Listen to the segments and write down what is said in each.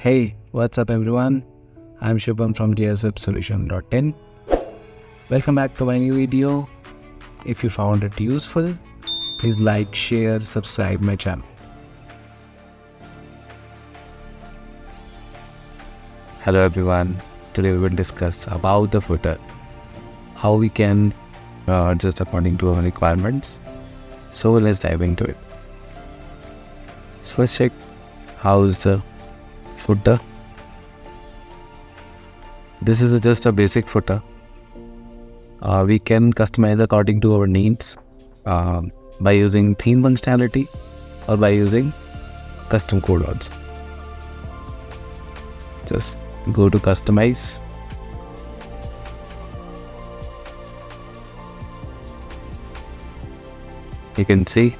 Hey, what's up everyone? I'm Shubham from jswebsolution.in. Welcome back to my new video. If you found it useful, please like, share, subscribe my channel. Hello everyone. Today we will discuss about the footer. How we can adjust according to our requirements. So let's dive into it. So first check how's the footer. This is just a basic footer. We can customize according to our needs by using theme functionality or by using custom code also. Just go to customize. You can see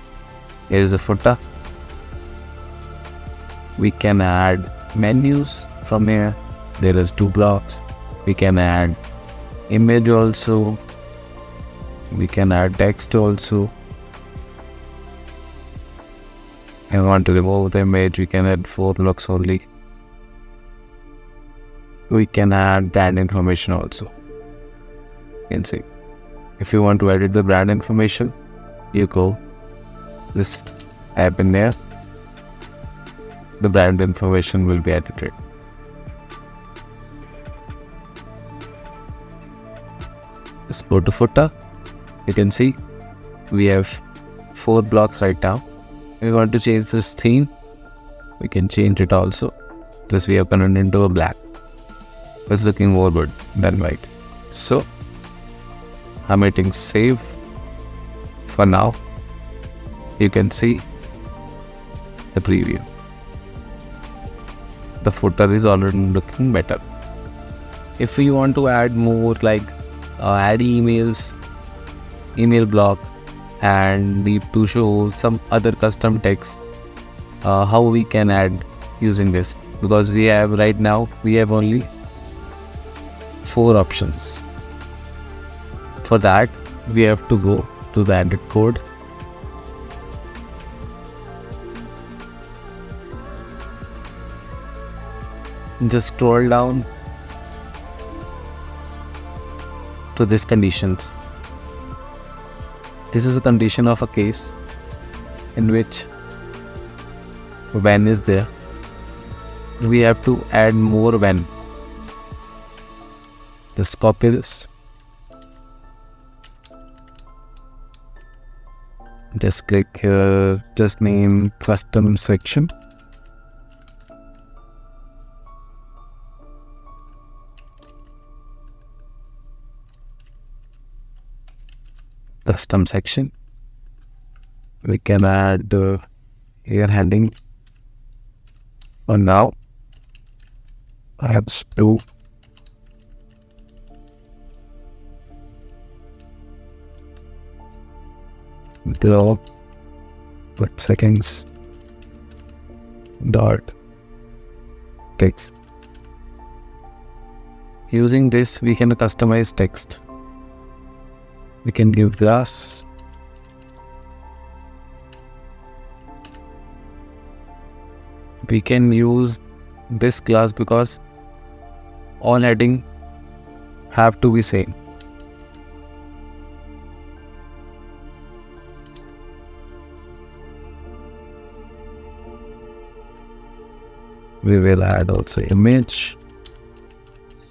here is a footer. We can add menus from here. There is 2 blocks. We can add image also. We can add text also. If you want to remove the image, we can add 4 blocks only. We can add brand information also. You can see. If you want to edit the brand information, you go this tab in there. The brand information will be edited. Let's go to footer. You can see we have 4 blocks right now. If we want to change this theme, we can change it also. This we have turned into a black. It's looking more good than white. So I'm hitting save. For now, you can see the preview. The footer is already looking better. If we want to add more, like add emails, email block, and need to show some other custom text, how we can add using this? Because we have right now only 4 options. For that, we have to go to the edit code. Just scroll down to these conditions. This is a condition of a case in which when is there. We have to add more when. Just copy this. Just click here, just name custom section. Custom section. We can add here heading. For now, I have 2. Below with seconds dot text. Using this, we can customize text. We can give class. We can use this class because all heading have to be same. We will add also image,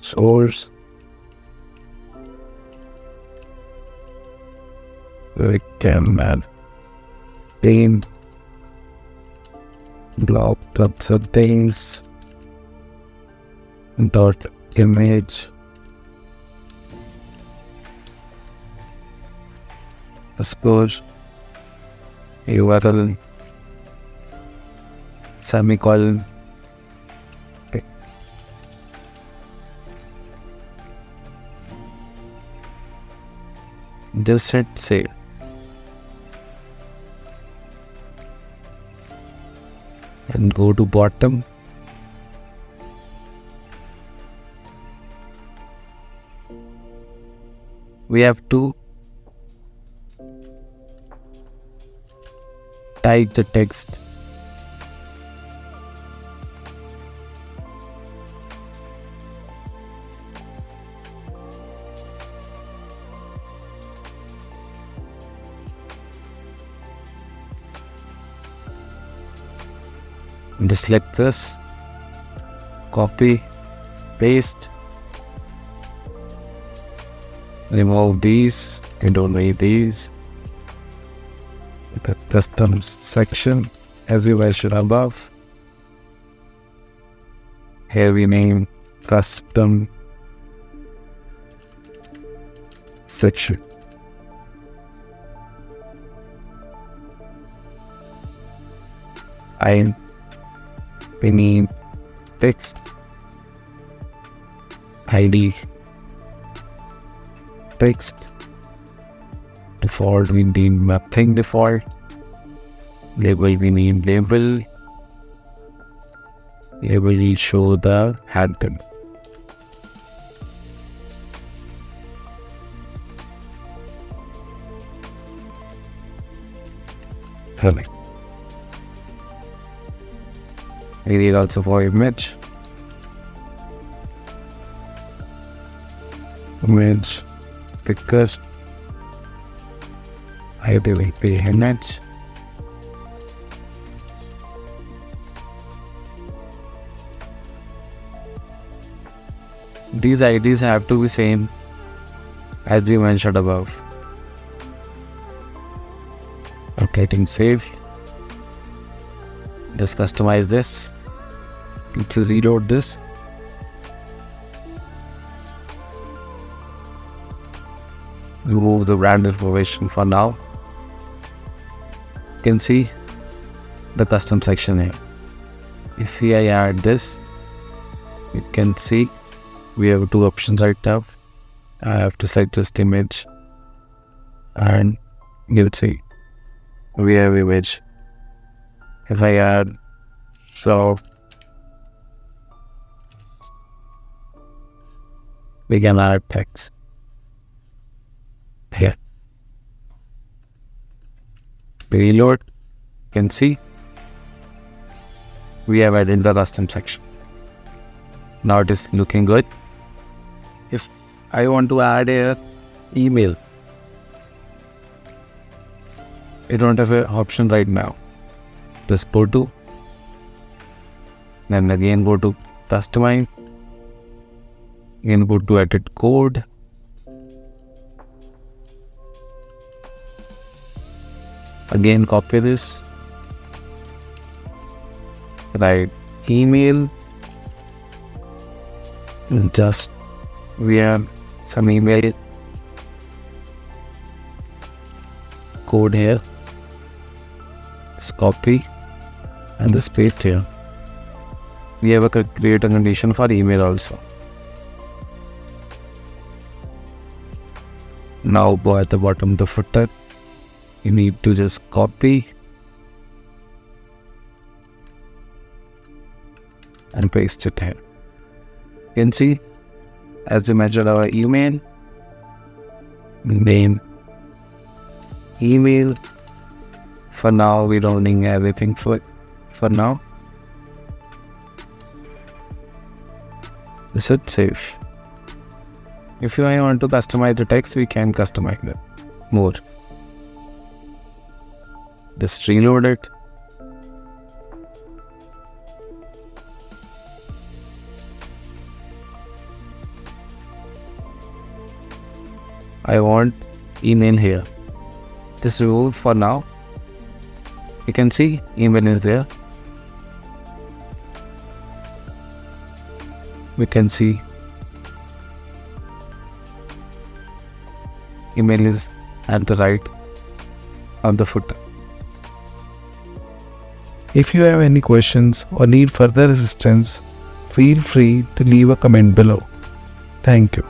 source. We can add theme, block settings, dot image, suppose URL, semicolon. Okay. Just hit save. And go to bottom. We have to type the text. Just select this, copy, paste, remove these, you don't need these. The custom section as we mentioned above. Here we name custom section. We need text, ID, text, default we need nothing default, label we need label, will show the handle. Correct. We need also for image picker, identity image, these IDs have to be same as we mentioned above. Clicking save. Just customize this. Need to reload this. Remove the brand information for now. You can see the custom section here. If I add this, you can see we have two options right now. I have to select just image and you will see we have image. If I add so we can add text here. Reload, you can see we have added the custom section. Now it is looking good. If I want to add a email, I don't have an option right now. Just go to, then again go to customize, again go to edit code, again copy this, write email, just we have some email code here, just copy and just paste here. We have a create a condition for email also. Now go at the bottom of the footer, you need to just copy and paste it here. You can see as we measure our email, name, email. For now we don't need everything for now. This is safe. If you want to customize the text, we can customize it more. Just reload it. I want email here. Just remove for now. You can see email is there. We can see email is at the right of the footer. If you have any questions or need further assistance, feel free to leave a comment below. Thank you.